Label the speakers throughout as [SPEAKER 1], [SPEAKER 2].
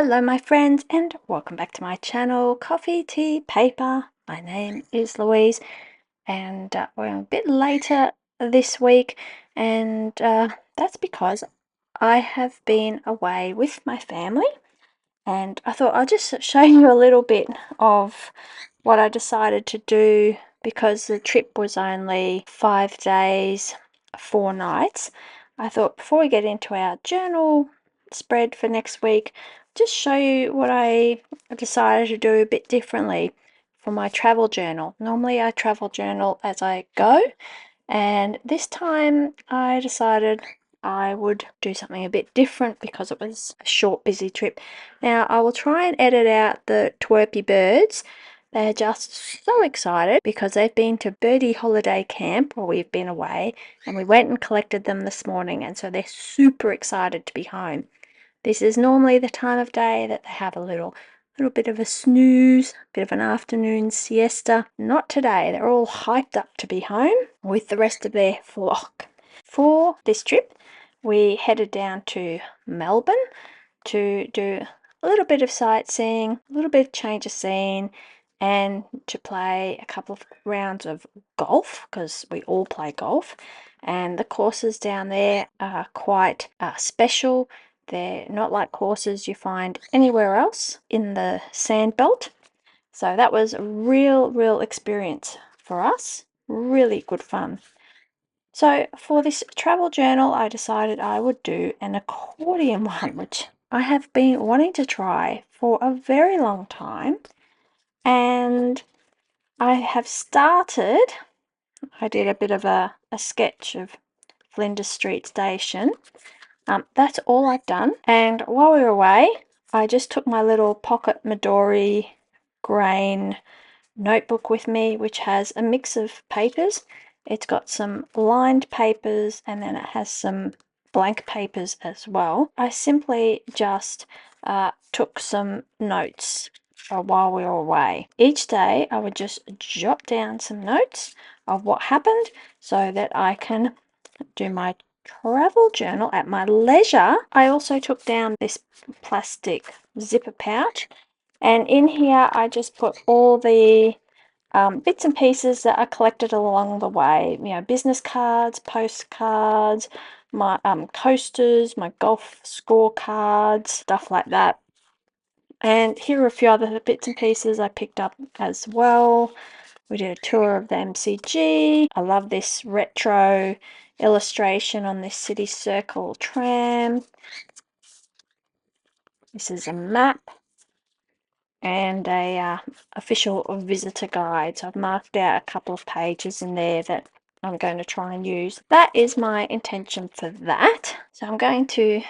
[SPEAKER 1] Hello my friends and welcome back to my channel, Coffee, Tea, Paper. My name is Louise and we're a bit later this week and that's because I have been away with my family and I thought I'll just show you a little bit of what I decided to do because the trip was only 5 days, 4 nights. I thought before we get into our journal spread for next week, just show you what I decided to do a bit differently for my travel journal. Normally I travel journal as I go, and this time I decided I would do something a bit different because it was a short, busy trip. Now I will try and edit out the twerpy birds. They're just so excited because they've been to birdie holiday camp while we've been away, and we went and collected them this morning, and so they're super excited to be home. This is normally the time of day that they have a little bit of a snooze, bit of an afternoon siesta. Not today. They're all hyped up to be home with the rest of their flock. For this trip, we headed down to Melbourne to do a little bit of sightseeing, a little bit of change of scene, and to play a couple of rounds of golf because we all play golf. And the courses down there are quite special. They're not like courses you find anywhere else in the sand belt. So that was a real experience for us. Really good fun. So for this travel journal, I decided I would do an accordion one, which I have been wanting to try for a very long time. And I have started, I did a bit of a sketch of Flinders Street Station. That's all I've done. And while we were away, I just took my little pocket Midori grain notebook with me, which has a mix of papers. It's got some lined papers and then it has some blank papers as well. I simply just took some notes while we were away. Each day I would just jot down some notes of what happened so that I can do my travel journal at my leisure. I also took down this plastic zipper pouch, and in here I just put all the bits and pieces that are collected along the way. You know, business cards, postcards, my coasters, my golf scorecards, stuff like that. And here are a few other bits and pieces I picked up as well. We did a tour of the MCG. I love this retro illustration on this city circle tram. This is a map and a official visitor guide. So I've marked out a couple of pages in there that I'm going to try and use. That is my intention for that. So I'm going to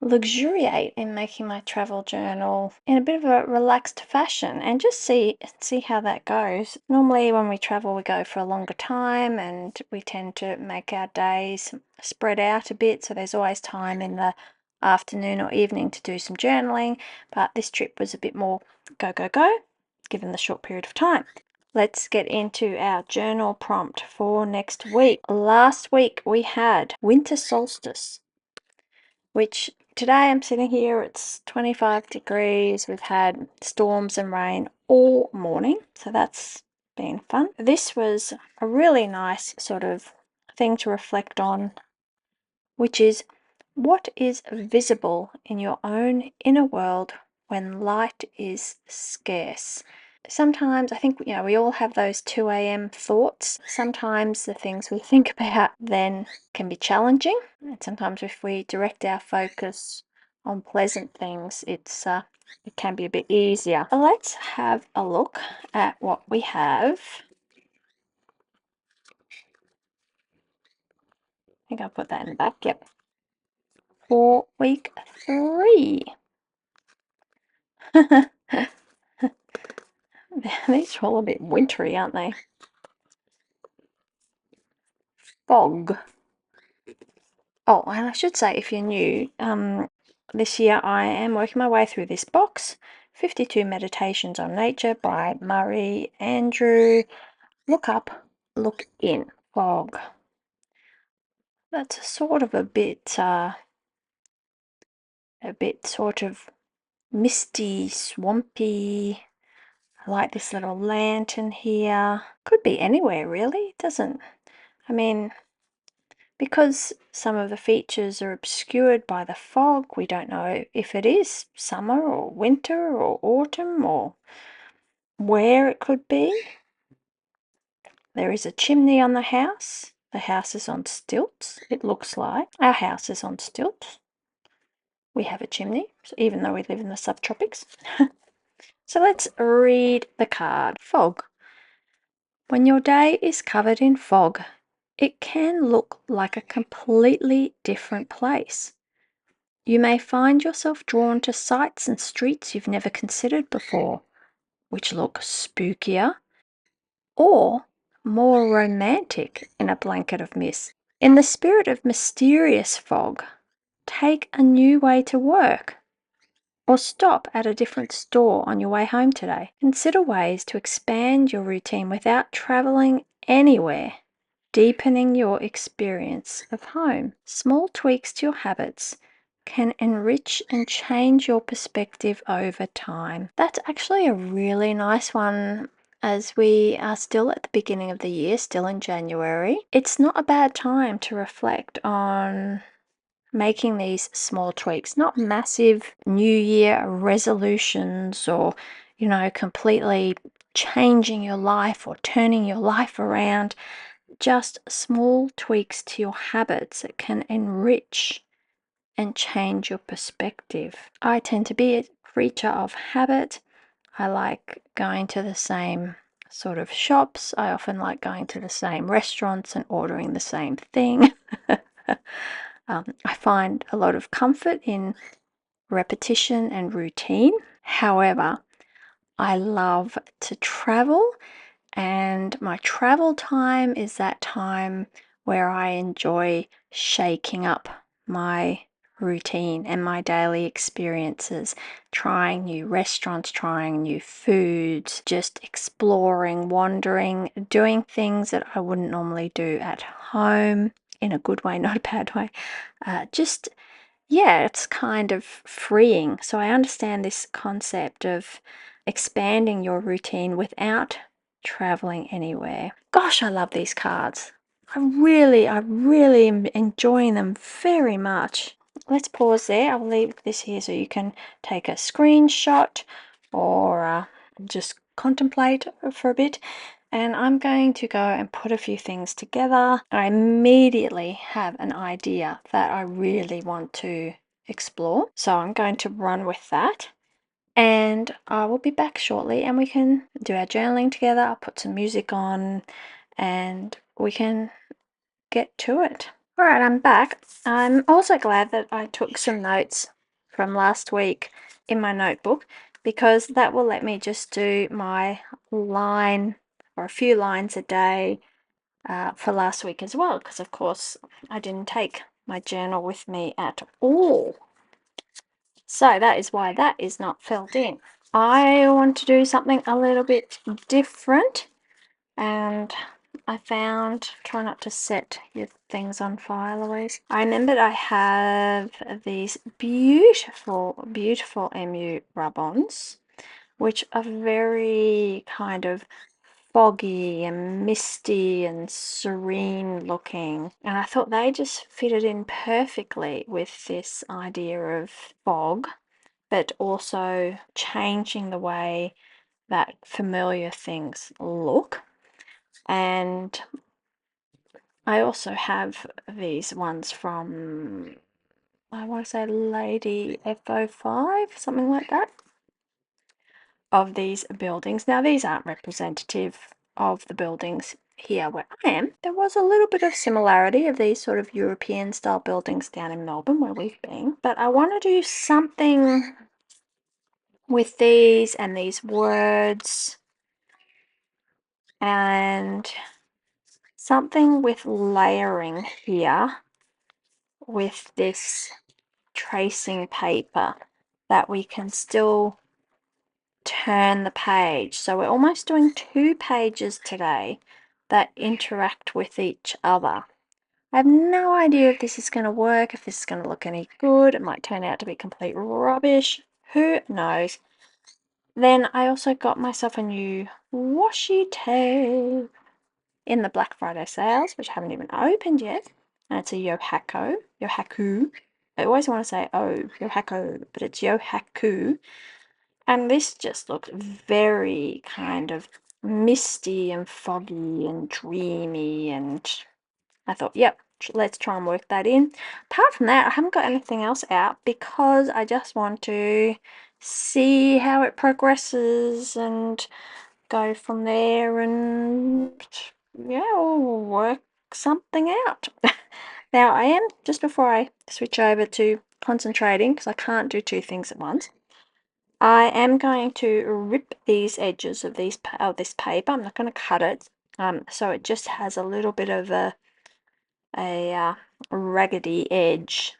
[SPEAKER 1] luxuriate in making my travel journal in a bit of a relaxed fashion and just see how that goes. Normally when we travel we go for a longer time and we tend to make our days spread out a bit, so there's always time in the afternoon or evening to do some journaling, but this trip was a bit more go given the short period of time. Let's get into our journal prompt for next week. Last week we had winter solstice, which today I'm sitting here, it's 25 degrees. We've had storms and rain all morning, so that's been fun. This was a really nice sort of thing to reflect on, which is what is visible in your own inner world when light is scarce. Sometimes I think, you know, we all have those 2 a.m. thoughts. Sometimes the things we think about then can be challenging, and sometimes if we direct our focus on pleasant things, it can be a bit easier. Let's have a look at what we have. I think I'll put that in the back. Yep. For week 3. These are all a bit wintry, aren't they? Fog. Oh, and I should say, if you're new, this year I am working my way through this box, 52 Meditations on Nature by Murray Andrew. Look up, look in. Fog. That's sort of a bit sort of misty, swampy. I like this little lantern here. Could be anywhere really, doesn't? I mean, because some of the features are obscured by the fog, we don't know if it is summer or winter or autumn or where it could be. There is a chimney on the house. The house is on stilts, it looks like. Our house is on stilts. We have a chimney, even though we live in the subtropics. So let's read the card. Fog. When your day is covered in fog, it can look like a completely different place. You may find yourself drawn to sights and streets you've never considered before, which look spookier or more romantic in a blanket of mist. In the spirit of mysterious fog, take a new way to work or stop at a different store on your way home today. Consider ways to expand your routine without traveling anywhere, deepening your experience of home. Small tweaks to your habits can enrich and change your perspective over time. That's actually a really nice one as we are still at the beginning of the year, still in January. It's not a bad time to reflect on making these small tweaks, not massive New Year resolutions or, completely changing your life or turning your life around. Just small tweaks to your habits that can enrich and change your perspective. I tend to be a creature of habit. I like going to the same sort of shops. I often like going to the same restaurants and ordering the same thing. I find a lot of comfort in repetition and routine. However, I love to travel, and my travel time is that time where I enjoy shaking up my routine and my daily experiences, trying new restaurants, trying new foods, just exploring, wandering, doing things that I wouldn't normally do at home, in a good way, not a bad way. It's kind of freeing. So I understand this concept of expanding your routine without traveling anywhere. Gosh, I love these cards. I really am enjoying them very much. Let's pause there. I'll leave this here so you can take a screenshot or just contemplate for a bit. And I'm going to go and put a few things together. I immediately have an idea that I really want to explore. So I'm going to run with that. And I will be back shortly and we can do our journaling together. I'll put some music on and we can get to it. All right, I'm back. I'm also glad that I took some notes from last week in my notebook because that will let me just do my line or a few lines a day for last week as well, because of course I didn't take my journal with me at all. So that is why that is not filled in. I want to do something a little bit different, and I found, try not to set your things on fire, Louise. I remembered I have these beautiful, beautiful MU rub-ons, which are very kind of foggy and misty and serene looking, and I thought they just fitted in perfectly with this idea of fog, but also changing the way that familiar things look. And I also have these ones from, I want to say Lady F05, something like that, of these buildings. Now, these aren't representative of the buildings here where I am. There was a little bit of similarity of these sort of European style buildings down in Melbourne where we've been, but I want to do something with these and these words and something with layering here with this tracing paper that we can still turn the page. So we're almost doing 2 pages today that interact with each other. I have no idea if this is going to work, if this is going to look any good. It might turn out to be complete rubbish. Who knows? Then I also got myself a new washi tape in the Black Friday sales, which I haven't even opened yet. And it's a Yohaku. I always want to say Yohaku, but it's Yohaku. And this just looked very kind of misty and foggy and dreamy, and I thought, yep, let's try and work that in. Apart from that, I haven't got anything else out because I just want to see how it progresses and go from there, and yeah, we'll work something out. Now, I am, just before I switch over to concentrating, because I can't do two things at once, I am going to rip these edges of this paper. I'm not going to cut it, so it just has a little bit of a raggedy edge.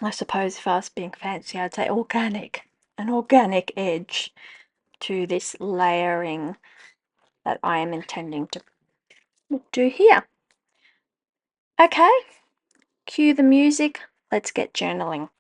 [SPEAKER 1] I suppose if I was being fancy, I'd say an organic edge to this layering that I am intending to do here. Okay, cue the music. Let's get journaling.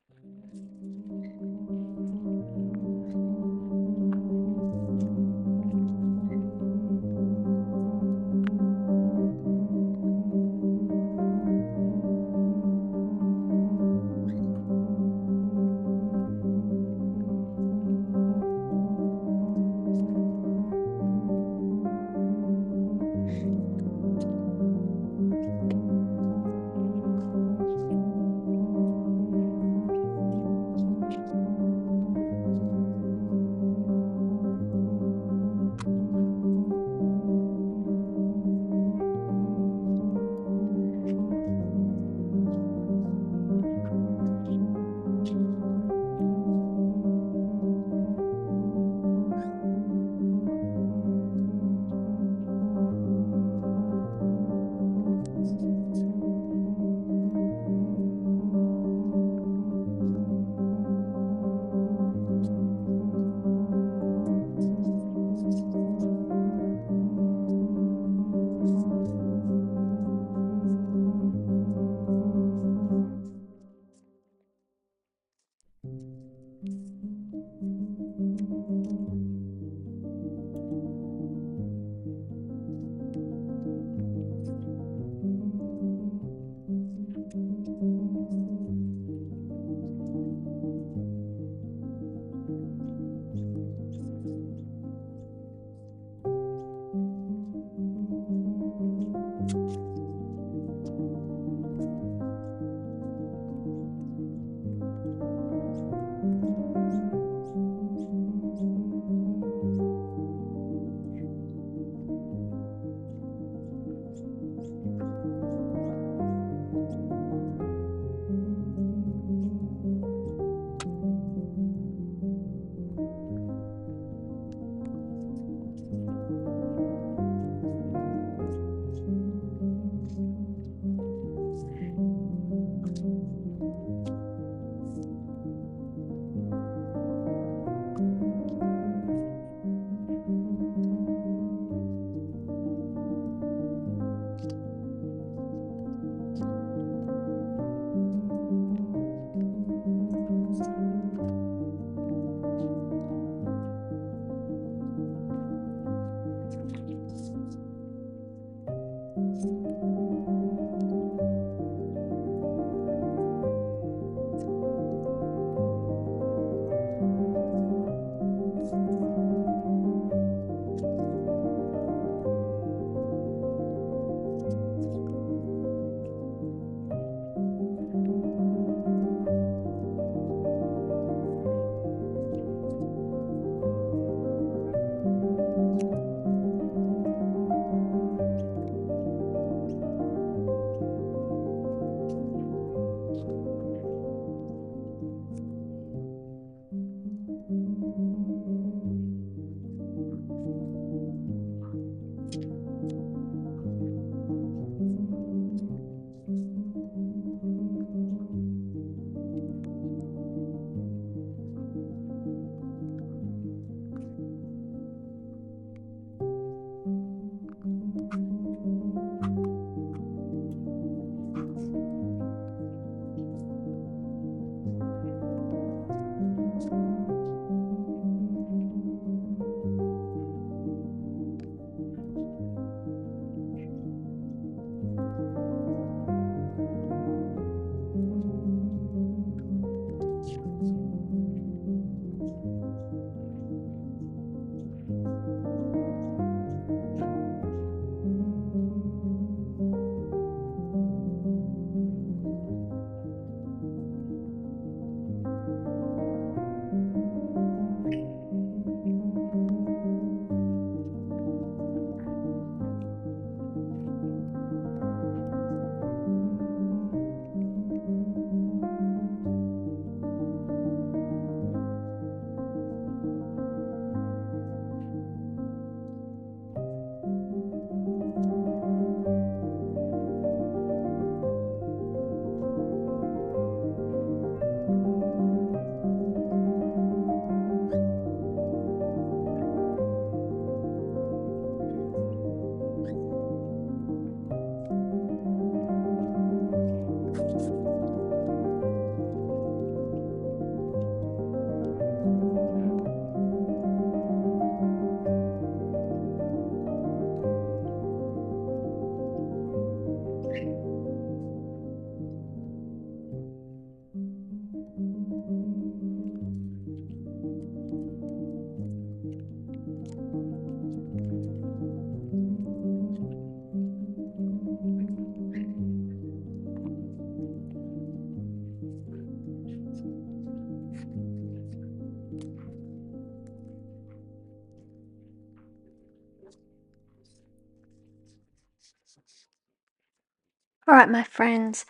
[SPEAKER 1] Alright, my friends,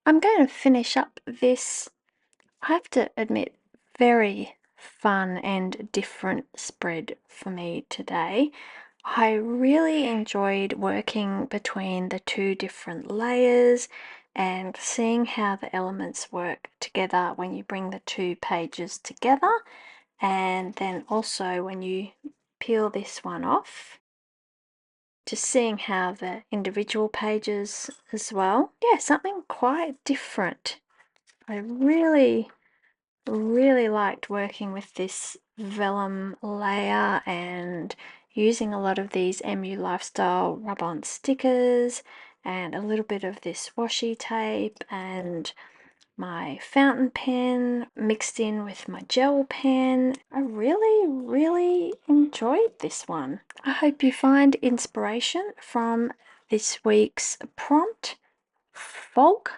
[SPEAKER 1] I'm going to finish up this, I have to admit, very fun and different spread for me today. I really enjoyed working between the two different layers and seeing how the elements work together when you bring the two pages together, and then also when you peel this one off, just seeing how the individual pages as well. Yeah, something quite different. I really liked working with this vellum layer and using a lot of these MU Lifestyle rub-on stickers and a little bit of this washi tape and my fountain pen mixed in with my gel pen. I really enjoyed this one. I hope you find inspiration from this week's prompt, fog,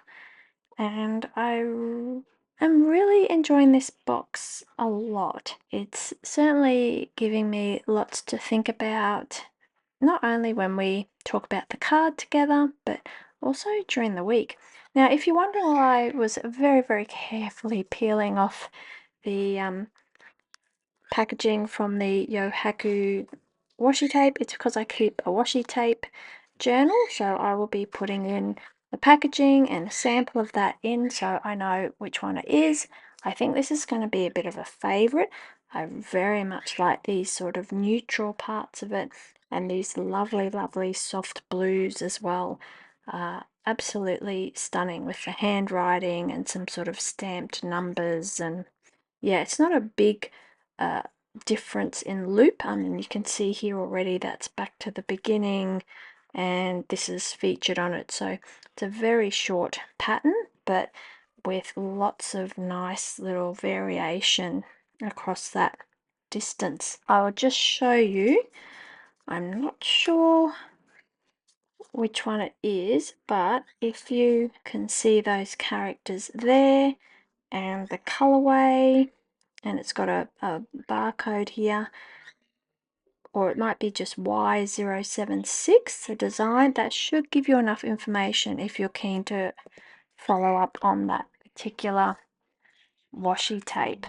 [SPEAKER 1] and I am really enjoying this box a lot. It's certainly giving me lots to think about, not only when we talk about the card together, but also during the week. Now, if you're wondering why I was very carefully peeling off the packaging from the Yohaku washi tape, it's because I keep a washi tape journal, so I will be putting in the packaging and a sample of that in so I know which one it is. I think this is going to be a bit of a favorite. I very much like these sort of neutral parts of it and these lovely soft blues as well. Absolutely stunning with the handwriting and some sort of stamped numbers, and yeah, it's not a big uh, difference in loop. I mean, you can see here already that's back to the beginning and this is featured on it. So it's a very short pattern, but with lots of nice little variation across that distance. I will just show you. I'm not sure which one it is, but if you can see those characters there and the colorway, and it's got a barcode here, or it might be just Y076, the design. That should give you enough information if you're keen to follow up on that particular washi tape.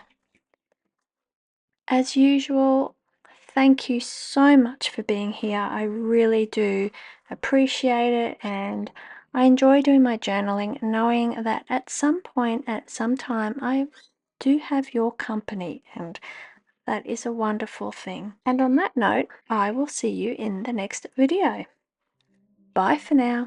[SPEAKER 1] As usual, thank you so much for being here. I really do appreciate it, and I enjoy doing my journaling knowing that at some point, at some time, I do have your company, and that is a wonderful thing. And on that note, I will see you in the next video. Bye for now.